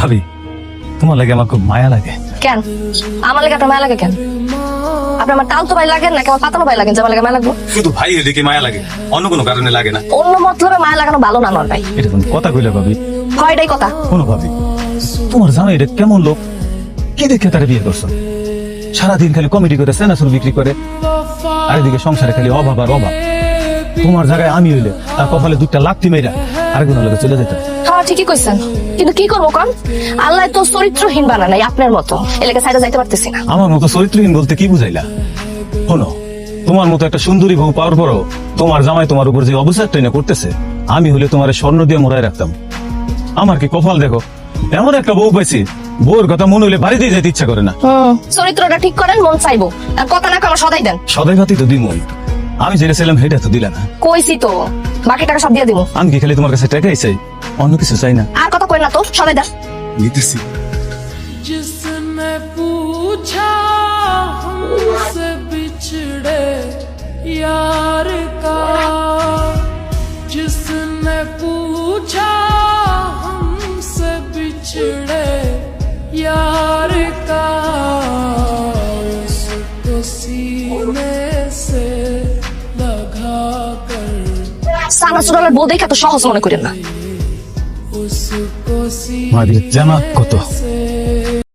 ভাবি, তোমার লাগে আমার খুব মায়া লাগে। কেন আমার লাগে আপনার মায়া লাগে কেন? আপনি আমার তালতো ভাই লাগেন নাকি আমার পাতানো ভাই লাগেন যে আমার লাগে মায়া লাগবো? শুধু ভাই এদিকে মায়া লাগে, অন্য কোনো কারণে লাগে না। অন্য মতলবে মায়া লাগানো ভালো না আমার ভাই। এটা কোন কথা কইলে ভাবি? ভয়টাই কথা। কোনো ভাবি, তোমার জামাই এটা কেমন লোক? কি দেখে তারা বিয়ে করছো? সারাদিন খালি কমেডি করে সেনাসুর বিক্রি করে, আর এদিকে সংসারে খালি অভাব আর অভাব। তোমার জায়গায় আমি হইলে তার কপালে দুটা লাথি মেয়েরা আরেকজন লোকে চলে যেত। হ্যাঁ ঠিকই কইছেন, কিন্তু কি করবো কন? আল্লাহ তো চরিত্রহীন বানা নাই আপনার মতো, এলাকা সাইডে যাইতে পারতেছি না। আমার মতো চরিত্রহীন বলতে কি বুঝাইলা? শোনো, তোমার মতো একটা সুন্দরী বউ পাওয়ার পরও তোমার জামাই তোমার উপর যে অবসাদটা না করতেছে, আমি হলে তোমার স্বর্ণ দিয়ে মোড়ায় রাখতাম। আমার কি কপাল দেখো, এমন একটা বউ পাইছি, বউর কথা মনে হলে বাড়ি দিয়ে যেতে ইচ্ছা করে না। চরিত্রটা ঠিক করেন, মন চাইবো আর কথা না আমার সদাই দেন। সদাই ভাতি তো দিমই, আমি যেটা ছিলাম সেটা তো দিলা না। কইছি তো বাকি টাকা সব দিয়ে দিব। আমি কি খালি তোমার কাছে টাকাই চাই, অন্য কিছু চাই না। আর কথা কই না তো, সদাই দেন। নিতেছি। जिसने पूछा हमसे बिछड़े यार का, जिसने पूछा हमसे बिछड़े यार का, उसको सीने से लगा कर, সানা সুরালের বউ দেখা তো সহজ মনে করেন না। उसको মাদির জামা কত? सीने